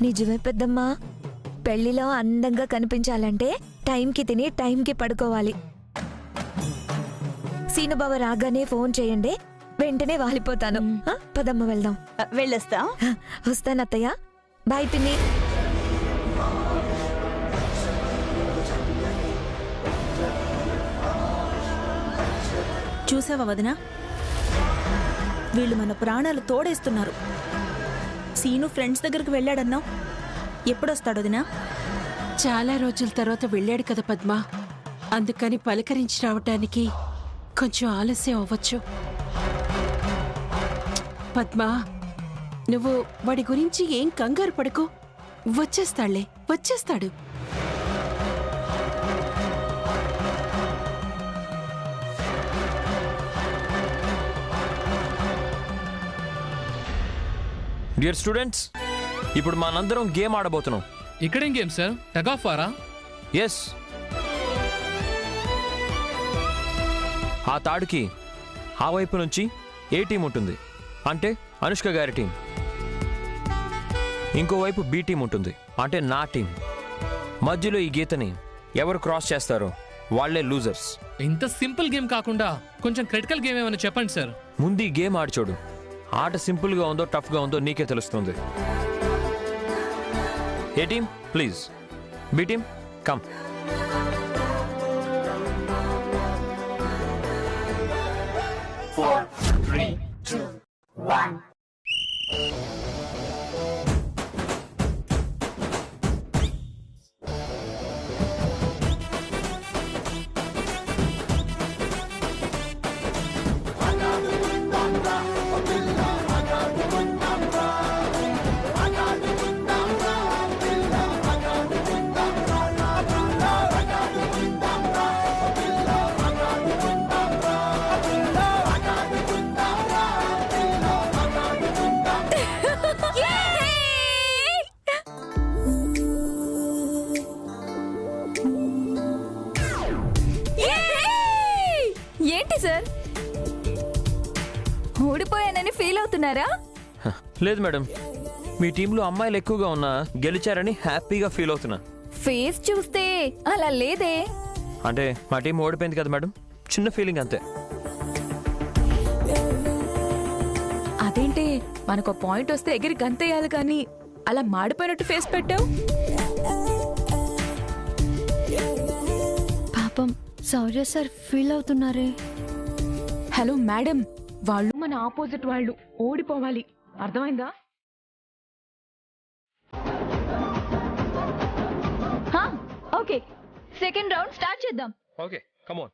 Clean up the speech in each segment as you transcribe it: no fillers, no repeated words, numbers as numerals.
నిజమే పెద్దమ్మా. పెళ్లిలో అందంగా కనిపించాలంటే టైంకి తిని టైంకి పడుకోవాలి. సీనుబావ రాగానే ఫోన్ చేయండి, వెంటనే వాలిపోతాను. పదమ్మ వెళ్దాం. వెళ్ళొస్తా. వస్తానత్తయ్య. బాయ్ పిన్ని. చూసావా వదినా, వీళ్ళు మన ప్రాణాలు తోడేస్తున్నారు. సీను ఫ్రెండ్స్ దగ్గరకు వెళ్ళాడన్నావు, ఎప్పుడొస్తాడు వదినా? చాలా రోజుల తర్వాత వెళ్ళాడు కదా పద్మ, అందుకని పలకరించి రావటానికి కొంచెం ఆలస్యం అవ్వచ్చు. పద్మ, నువ్వు వాడి గురించి ఏం కంగారు పడుకో, వచ్చేస్తాడులే, వచ్చేస్తాడు. డియర్ స్టూడెంట్స్, ఇప్పుడు మనందరం గేమ్ ఆడబోతున్నాం. ఇక్కడేం గేమ్ సార్? టగ్ ఆఫ్ వారా? ఎస్. ఆ తాడుకి ఆ వైపు నుంచి ఏ టీం ఉంటుంది, అంటే అనుష్క గారి టీం. ఇంకోవైపు బి టీం ఉంటుంది, అంటే నా టీం. మధ్యలో ఈ గీతని ఎవరు క్రాస్ చేస్తారో వాళ్లే లూజర్స్. ఇంత సింపుల్ గేమ్ కాకుండా కొంచెం క్రిటికల్ గేమ్ ఏమైనా చెప్పండి సార్. ముందు ఈ గేమ్ ఆడి చూడు. ఆట సింపుల్గా ఉందో టఫ్గా ఉందో నీకే తెలుస్తుంది. A team please, B team come. ఏంటి సార్, ఓడిపోయానని ఫీల్ అవుతున్నారా? లేదు మేడం, మీ టీంలో అమ్మాయిలు ఎక్కువగా ఉన్నా గెలిచారని హ్యాపీగా ఫీల్ అవుతున్నా. ఫేస్ చూస్తే అలా లేదే. అంటే మా టీం ఓడిపోయింది కదా మేడం, చిన్న ఫీలింగ్ అంతే. అదేంటి, మనకు పాయింట్ వస్తే ఎగిరి గంతేయాలి కానీ అలా మాడిపోయినట్టు ఫేస్ పెట్టావు. పాపం శౌర్య సార్ ఫీల్ అవుతున్నారే. హలో మేడం, వాళ్ళు మన ఆపోజిట్ వాళ్ళు, ఓడిపోవాలి, అర్థమైందా? ఓకే, సెకండ్ రౌండ్ స్టార్ట్ చేద్దాం. Okay, come on.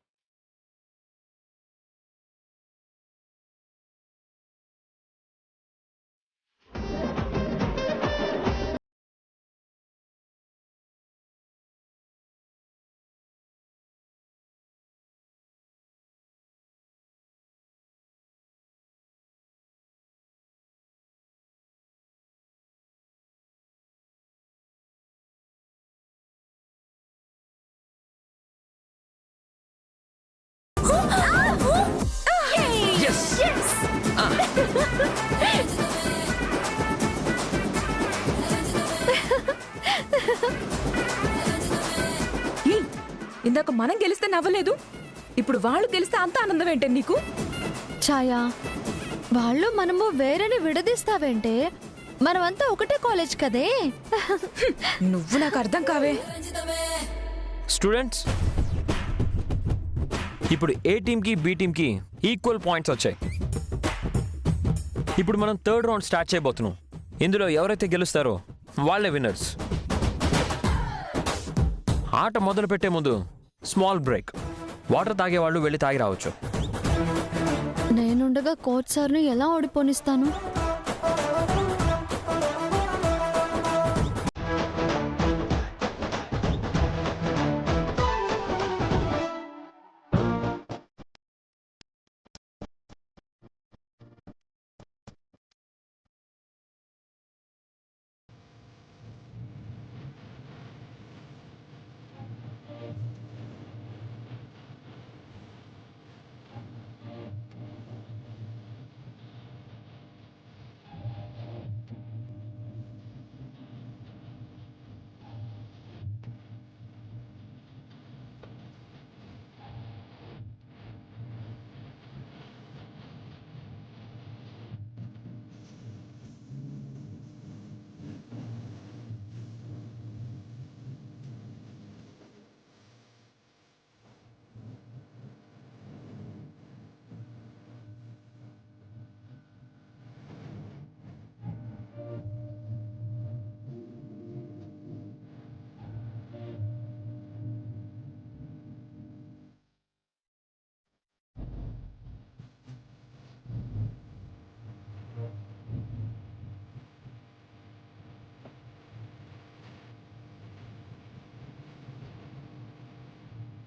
ఇందాక మనం గెలిస్తే నవ్వలేదు, ఇప్పుడు వాళ్ళు గెలిస్తే అంత ఆనందం ఏంటే నీకు? ఛాయా, వాళ్ళు మనము వేరేని విడదీస్తావేంటే? మనమంతా ఒకటే కాలేజ్ కదే. నువ్వు నాకు అర్థం కావే. స్టూడెంట్స్, ఇప్పుడు ఏ టీంకి బి టీంకి ఈక్వల్ పాయింట్స్ వచ్చాయి. ఇప్పుడు మనం థర్డ్ రౌండ్ స్టార్ట్ చేయబోతున్నాం. ఇందులో ఎవరైతే గెలుస్తారో వాళ్ళే విన్నర్స్. ఆట మొదలు పెట్టే ముందు స్మాల్ బ్రేక్. వాటర్ తాగేవాళ్ళు వెళ్ళి తాగి రావచ్చు. నేనుండగా కోచ్ సార్ని ఎలా ఓడిపోనిస్తాను?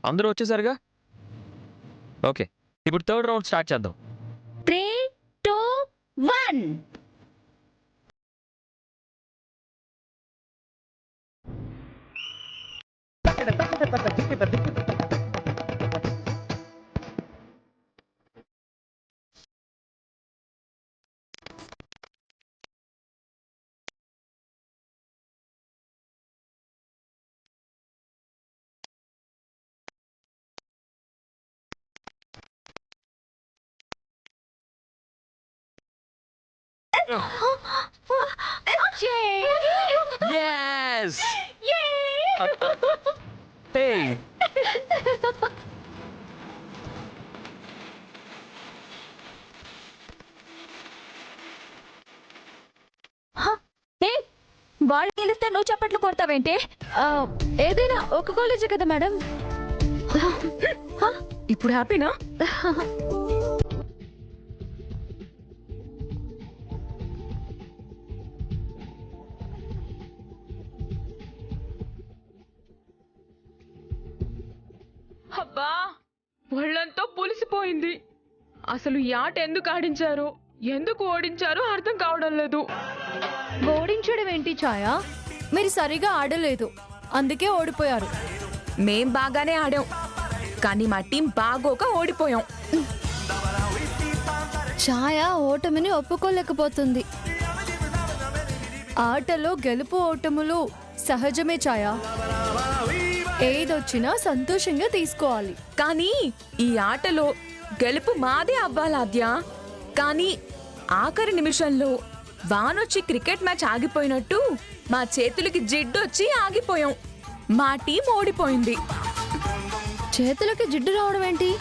అందరూ వచ్చేసారుగా. ఓకే, ఇప్పుడు థర్డ్ రౌండ్ స్టార్ట్ చేద్దాం. 3, 2, 1. Yes! Hey! వాళ్ళు గెలిస్తే నువ్వు చప్పట్లు కొడతావేంటి? ఏదైనా ఒక కాలేజే కదా మేడం. ఇప్పుడు హ్యాపీనా? అబ్బా, ఒళ్ళంతా పులిసిపోయింది. అసలు ఈ ఆట ఎందుకు ఆడించారు, ఎందుకు ఓడించారో అర్థం కావడం లేదు. ఓడించడం ఏంటి ఛాయా? మీరు సరిగా ఆడలేదు, అందుకే ఓడిపోయారు. మేం బాగానే ఆడాం, కానీ మా టీం బాగోక ఓడిపోయాం. ఛాయా ఓటమిని ఒప్పుకోలేకపోతుంది. ఆటలో గెలుపు ఓటములు సహజమే ఛాయా. ఏదొచ్చినా సంతోషంగా తీసుకోవాలి. కానీ ఈ ఆటలో గెలుపు మాదే అవ్వాలాద్యా. కానీ ఆఖరి నిమిషంలో వానొచ్చి క్రికెట్ మ్యాచ్ ఆగిపోయినట్టు మా చేతులకి జిడ్డొచ్చి ఆగిపోయాం. మా టీం ఓడిపోయింది. చేతులకి జిడ్డు రావడం ఏంటి?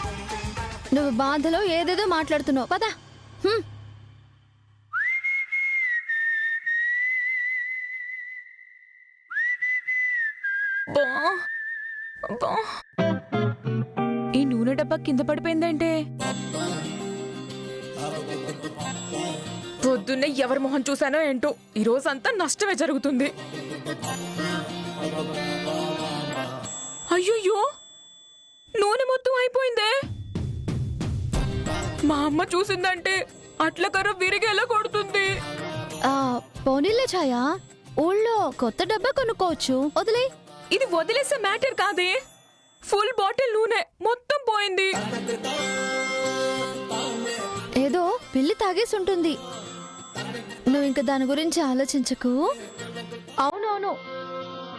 నువ్వు బాధలో ఏదేదో మాట్లాడుతున్నావు. పదా. ఈ నూనె డబ్బా కింద పడిపోయిందంటే పొద్దున్నే ఎవరి మొహం చూసానో ఏంటో ఈ రోజంతా నష్టమే జరుగుతుంది. అయ్యో, నూనె మొత్తం అయిపోయిందే. మా అమ్మ చూసిందంటే అట్ల కర్ర విరిగేలా కొడుతుంది. పోనీలే ఛాయా, ఊళ్ళో కొత్త డబ్బా కొనుక్కోవచ్చు. వదిలే. ఇది వదిలేసే మ్యాటర్ కాదే. ఫుల్ బాటిల్ నూనె మొత్తం పోయింది. ఏదో పిల్లి తాగేసి ఉంటుంది. నువ్వు ఇంక దాని గురించి ఆలోచించకు. అవునవును,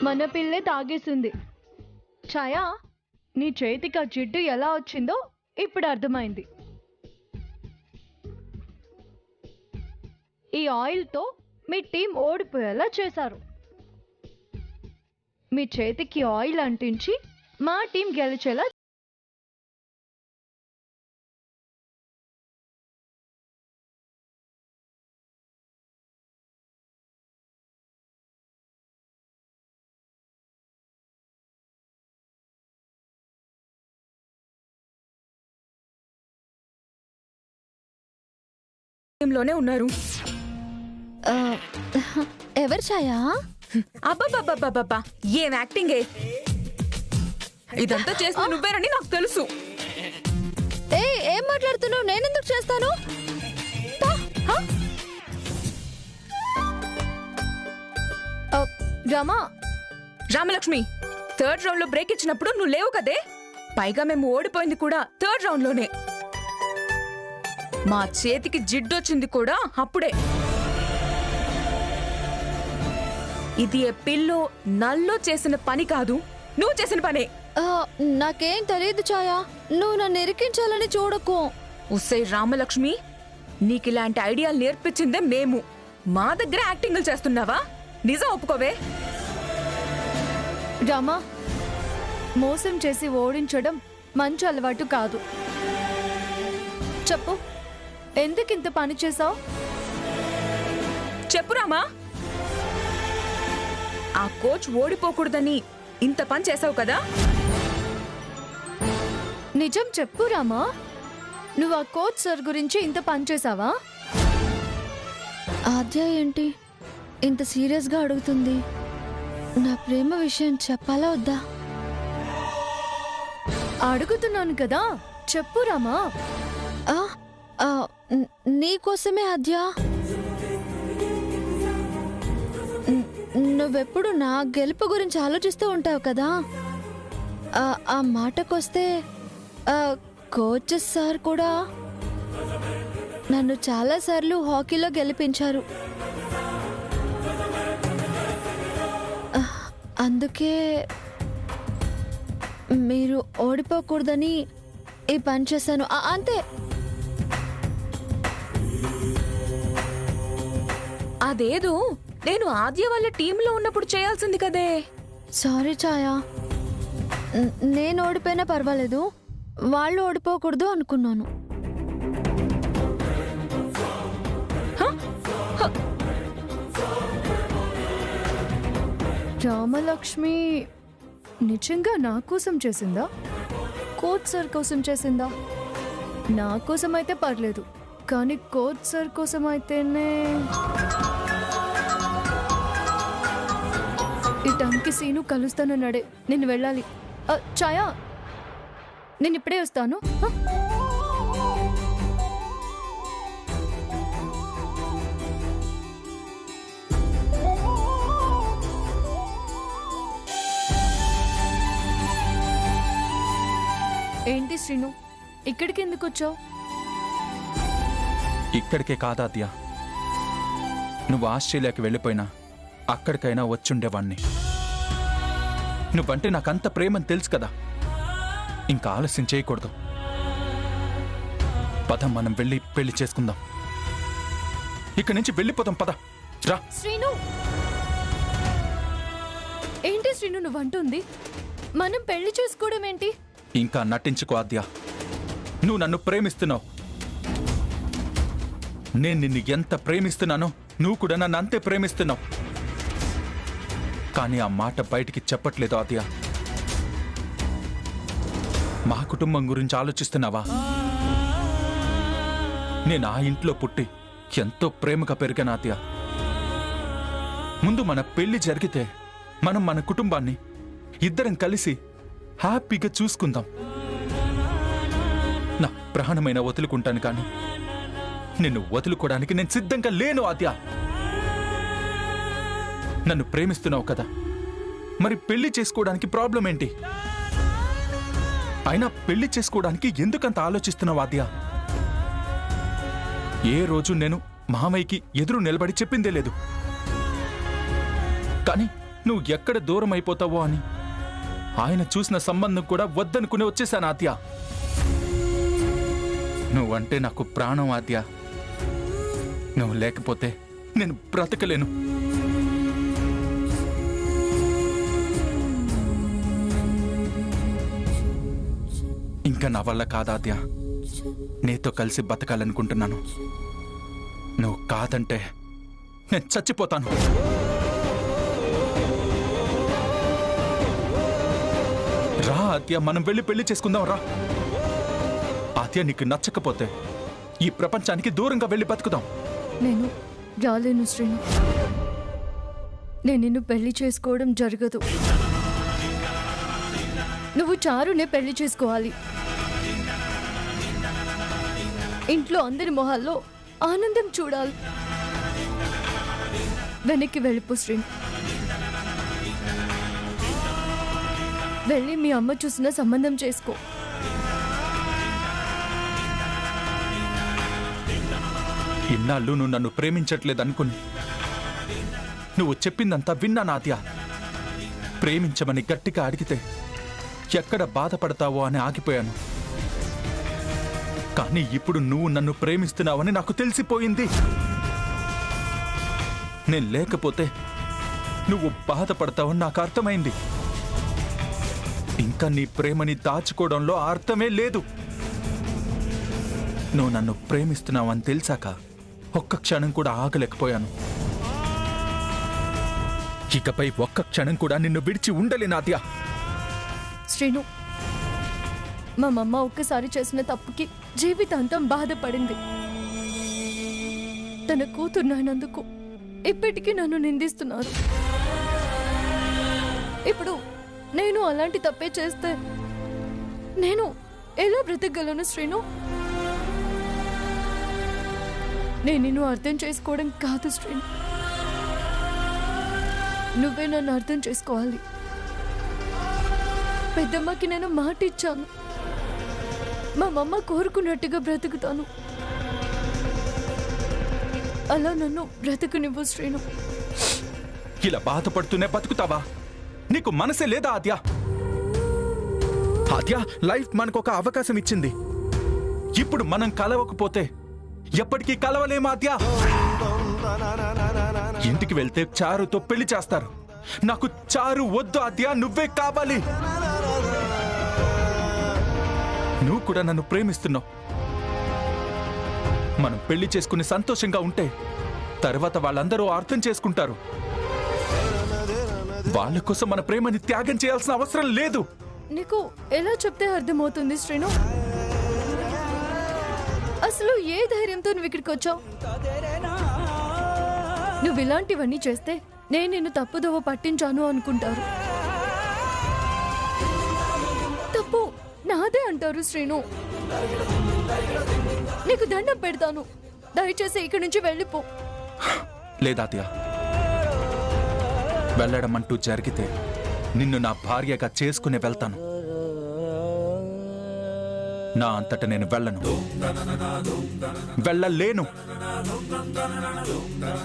మన పిల్లే తాగేసింది. ఛాయా, నీ చేతికి ఆ జిడ్డు ఎలా వచ్చిందో ఇప్పుడు అర్థమైంది. ఈ ఆయిల్తో మీ టీం ఓడిపోయేలా చేశారు. మీ చేతికి ఆయిల్ అంటించి మా టీం గెలిచేలా. లోనే ఉన్నారు. ఎవరు ఛాయా? అబ్బబ్బబ్బబ్బబ్బా, ఏం యాక్టింగే! ఇదంతా చేసిన నువ్వేరని నాకు తెలుసు. ఏం మాట్లాడుతున్నావు? నేనెందుకు చేస్తాను? రమా, రామలక్ష్మి, థర్డ్ రౌండ్ లో బ్రేక్ ఇచ్చినప్పుడు నువ్వు లేవు కదే. పైగా మేము ఓడిపోయింది కూడా థర్డ్ రౌండ్ లోనే. మా చేతికి జిడ్డొచ్చింది కూడా అప్పుడే. ఇది ఏ పిల్లో నల్లో చేసిన పని కాదు, నువ్వు చేసిన పనే. నాకేం తెలియదు ఛాయా, నువ్వు నన్ను ఇరికించాలని చూడకు. ఉస్సై రామలక్ష్మి, నీకిలాంటి ఐడియాలు నేర్పించిందే మేము. మా దగ్గర యాక్టింగ్లు చేస్తున్నావా? నిజం ఒప్పుకోవే. రమా, మోసం చేసి ఓడించడం మంచి అలవాటు కాదు. చెప్పు, ఎందుకింత పని చేసావు? చెప్పు రామా. ఆ కోచ్ ఓడిపోకూడదని ఇంత పని చేసావు కదా? నిజం చెప్పు రామా, నువ్వు ఆ కోచ్ సార్ గురించి ఇంత పని చేసావా? ఆద్య ఏంటి ఇంత సీరియస్గా అడుగుతుంది? నా ప్రేమ విషయం చెప్పాలా వద్దా? అడుగుతున్నాను కదా, చెప్పు రామా. నీకోసమే ఆద్య. నువ్వెప్పుడు నా గెలుపు గురించి ఆలోచిస్తూ ఉంటావు కదా. ఆ మాటకొస్తే కోచ్ సార్ కూడా నన్ను చాలాసార్లు హాకీలో గెలిపించారు. అందుకే మీరు ఓడిపోకూడదని ఈ పని చేశాను, అంతే. అదేదో నేను ఆద్య వాళ్ళ టీంలో ఉన్నప్పుడు చేయాల్సింది కదే. సారీ ఛాయా, నేను ఓడిపోయినా పర్వాలేదు, వాళ్ళు ఓడిపోకూడదు అనుకున్నాను. రామలక్ష్మి నిజంగా నా కోసం చేసిందా, కోచ్ సార్ కోసం చేసిందా? నా కోసం అయితే పర్లేదు, కానీ కోచ్ సార్ కోసం అయితేనే. ఈ టైంకి సీను కలుస్తానన్నాడే, నేను వెళ్ళాలి. ఛాయా, నేను ఇప్పుడే వస్తాను. ఏంటి శ్రీను, ఇక్కడికి ఎందుకు వచ్చావు? ఇక్కడికే కాదాద్య, నువ్వు ఆస్ట్రేలియాకి వెళ్ళిపోయినా అక్కడికైనా వచ్చుండేవాణ్ణి. నువ్వంటే నాకంత ప్రేమని తెలుసు కదా, ఇంకా ఆలస్యం చేయకూడదు. పద, మనం వెళ్ళి పెళ్లి చేసుకుందాం. ఇక్కడి నుంచి వెళ్ళిపోతాం, పద రా. శ్రీను, ఏంటి శ్రీను నువ్వు అంటుంది? మనం పెళ్లి చేసుకోవడం ఏంటి? ఇంకా నటించుకో ఆద్య, నువ్వు నన్ను ప్రేమిస్తున్నావు. నేను నిన్ను ఎంత ప్రేమిస్తున్నానో నువ్వు కూడా నన్ను అంతే ప్రేమిస్తున్నావు. కానీ ఆ మాట బయటికి చెప్పట్లేదు ఆద్య. మా కుటుంబం గురించి ఆలోచిస్తున్నావా? నేను ఆ ఇంట్లో పుట్టి ఎంతో ప్రేమగా పెరిగాను ఆద్య. ముందు మన పెళ్లి జరిగితే మనం మన కుటుంబాన్ని ఇద్దరం కలిసి హ్యాపీగా చూసుకుందాం. నా ప్రాణమైన వదులుకుంటాను, కానీ నిన్ను వదులుకోవడానికి నేను సిద్ధంగా లేను ఆద్య. నన్ను ప్రేమిస్తున్నావు కదా, మరి పెళ్లి చేసుకోవడానికి ప్రాబ్లం ఏంటి? అయినా పెళ్లి చేసుకోవడానికి ఎందుకంత ఆలోచిస్తున్నావు ఆద్య? ఏ రోజు నేను మామయ్యకి ఎదురు నిలబడి చెప్పిందే లేదు. కానీ నువ్వు ఎక్కడ దూరం అయిపోతావో అని ఆయన చూసిన సంబంధం కూడా వద్దనుకుని వచ్చేసాను ఆద్య. నువ్వంటే నాకు ప్రాణం ఆద్య. నువ్వు లేకపోతే నేను బ్రతకలేను. ఇంకా నా వల్ల కాదాద్య, నీతో కలిసి బతకాలనుకుంటున్నాను. నువ్వు కాదంటే నేను చచ్చిపోతాను. రా ఆద్య, మనం వెళ్ళి పెళ్లి చేసుకుందాం రా. ఆద్య, నీకు నచ్చకపోతే ఈ ప్రపంచానికి దూరంగా వెళ్ళి బతుకుదాం. నేను రాలేను శ్రీను, నేను నిన్ను పెళ్లి చేసుకోవడం జరగదు. నువ్వు చారునే పెళ్లి చేసుకోవాలి. ఇంట్లో అందరి మొహాల్లో ఆనందం చూడాలి. వెనక్కి వెళ్ళిపో శ్రీను. వెళ్ళి మీ అమ్మ చూసిన సంబంధం చేసుకో. ఇన్నాళ్ళు నువ్వు నన్ను ప్రేమించట్లేదు అనుకుని నువ్వు చెప్పిందంతా విన్నా ఆద్య. ప్రేమించమని గట్టిగా అడిగితే ఎక్కడ బాధపడతావో అని ఆగిపోయాను. కానీ ఇప్పుడు నువ్వు నన్ను ప్రేమిస్తున్నావని నాకు తెలిసిపోయింది. నేను లేకపోతే నువ్వు బాధపడతావని నాకు అర్థమైంది. ఇంకా నీ ప్రేమని దాచుకోవడంలో అర్థమే లేదు. నువ్వు నన్ను ప్రేమిస్తున్నావని తెలిసాక ఒక్క క్షణం కూడా ఆగలేకపోయాను. ఇకపై ఒక్క క్షణం కూడా నిన్ను విడిచి ఉండలేనాద్య. శ్రీను, మా అమ్మ ఒక్కసారి చేసిన తప్పుకి జీవితాంతం బాధపడింది. తన కూతురున్నందుకు ఇప్పటికీ నన్ను నిందిస్తున్నారు. ఇప్పుడు నేను అలాంటి తప్పే చేస్తే నేను ఎలా బ్రతకగలను శ్రీను? నేను నిన్ను అర్థం చేసుకోవడం కాదు శ్రీను, నువ్వే నన్ను అర్థం చేసుకోవాలి. పెద్దమ్మకి నేను మాట ఇచ్చాను, మా మమ్మ కోరుకున్నట్టుగా బ్రతుకుతాను. అలా నన్ను బ్రతుకునివ్వు శ్రీను. ఇలా బాధపడుతూనే బతుకుతావా? నీకు మనసే లేదా ఆద్య? ఆద్య, లైఫ్ మనకొక అవకాశం ఇచ్చింది. ఇప్పుడు మనం కలవకపోతే ఎప్పటికీ కలవలేము ఆద్య. ఇంటికి వెళ్తే చారుతో పెళ్లి చేస్తారు. నాకు చారు వద్దు ఆద్య, నువ్వే కావాలి. నువ్వు కూడా నన్ను ప్రేమిస్తున్నావు. మనం పెళ్లి చేసుకుని సంతోషంగా ఉంటే తర్వాత వాళ్ళందరూ అర్థం చేసుకుంటారు. వాళ్ళ కోసం మన ప్రేమని త్యాగం చేయాల్సిన అవసరం లేదు. నీకు ఎలా చెప్తే అర్థమవుతుంది శ్రీను? అసలు ఏ ధైర్యంతో నువ్వు ఇక్కడికి వచ్చావు? నువ్వు ఇలాంటివన్నీ చేస్తే నేను నిన్ను తప్పుదోవ పట్టించాను అనుకుంటారు. తప్పు నాదే అంటారు శ్రీను. నీకు దండం పెడతాను, దయచేసి ఇక్కడి నుంచి వెళ్ళిపో. లేదాత్య, వెళ్ళడం అంటూ జరిగితే నిన్ను నా భార్యగా చేసుకుని వెళ్తాను. నా అంతట నేను వెళ్ళను, వెళ్ళలేను.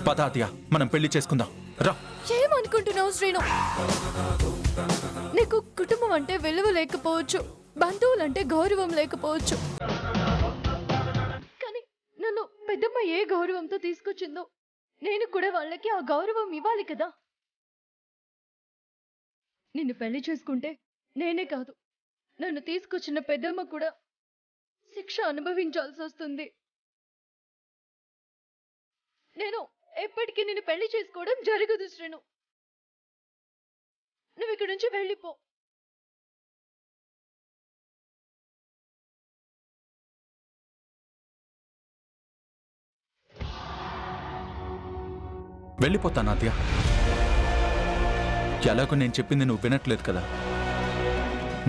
పదాత్య, మనం పెళ్లి చేసుకుందాం, రా. ఏమనుకుంటున్నావు శ్రీను? నీకు కుటుంబం అంటే విలువ లేకపోవచ్చు, బంధువులంటే గౌరవం లేకపోవచ్చు, కానీ నన్ను పెద్దమ్మ ఏ గౌరవంతో తీసుకొచ్చిందో నేను కూడా వాళ్ళకి ఆ గౌరవం ఇవ్వాలి కదా. నిన్ను పెళ్లి చేసుకుంటే నేనే కాదు, నన్ను తీసుకొచ్చిన పెద్దమ్మ కూడా శిక్ష అనుభవించాల్సి వస్తుంది. నేను ఎప్పటికీ నిన్ను పెళ్లి చేసుకోవడం జరగదు శ్రీను. నువ్వు ఇక్కడి నుంచి వెళ్ళిపో. వెళ్ళిపోతాను ఆద్య. ఎలాగో నేను చెప్పింది నువ్వు వినట్లేదు కదా.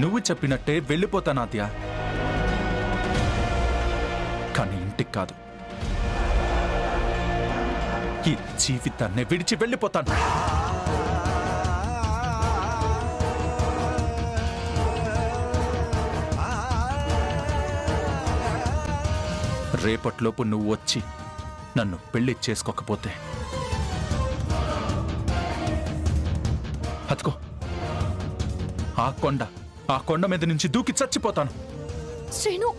నువ్వు చెప్పినట్టే వెళ్ళిపోతాను ఆద్య, కానీ ఇంటికి కాదు, ఈ జీవితాన్ని విడిచి వెళ్ళిపోతాను. రేపట్లోపు నువ్వు వచ్చి నన్ను పెళ్లి చేసుకోకపోతే అతుకో, ఆ కొండ మీద నుంచి దూకి చచ్చిపోతాను. శ్రీను,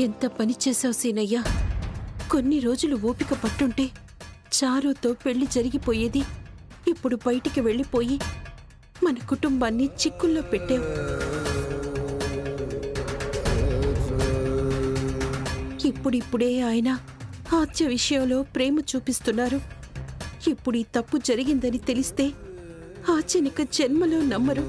ఎంత పని చేశావు సీనయ్య. కొన్ని రోజులు ఓపిక పట్టుంటే చారుతో పెళ్లి జరిగిపోయేది. ఇప్పుడు బయటికి వెళ్ళిపోయి మన కుటుంబాన్ని చిక్కుల్లో పెట్టావు. ఇప్పుడిప్పుడే ఆయన ఆద్య విషయంలో ప్రేమ చూపిస్తున్నారు. ఇప్పుడు ఈ తప్పు జరిగిందని తెలిస్తే ఆద్యనిక జన్మలో నమ్మరు.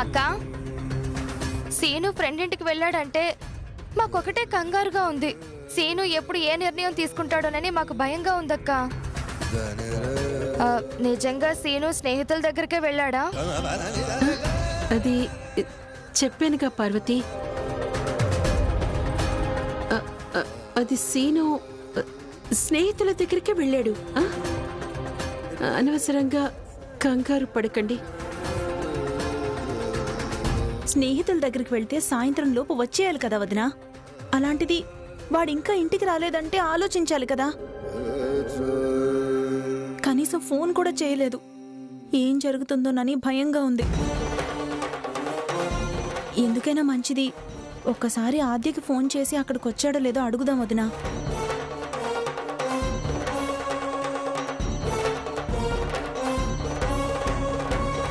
అక్క, సీను ఫ్రెండ్ ఇంటికి వెళ్ళాడంటే మాకొకటే కంగారుగా ఉంది. సీను ఎప్పుడు ఏ నిర్ణయం తీసుకుంటాడోనని మాకు భయంగా ఉందక్క. నిజంగా సీను స్నేహితుల దగ్గరికే వెళ్ళాడా? అది చెప్పానుగా పార్వతి. అది సీను స్నేహితుల దగ్గరికే వెళ్ళాడు. అనవసరంగా కంగారు పడకండి. స్నేహితుల దగ్గరికి వెళ్తే సాయంత్రం లోపు వచ్చేయాలి కదా వదినా. అలాంటిది వాడింకా ఇంటికి రాలేదంటే ఆలోచించాలి కదా. కనీసం ఫోన్ కూడా చేయలేదు. ఏం జరుగుతుందోనని భయంగా ఉంది. ఎందుకైనా మంచిది ఒక్కసారి ఆద్యకి ఫోన్ చేసి అక్కడికి వచ్చాడో లేదో అడుగుదాం వదినా.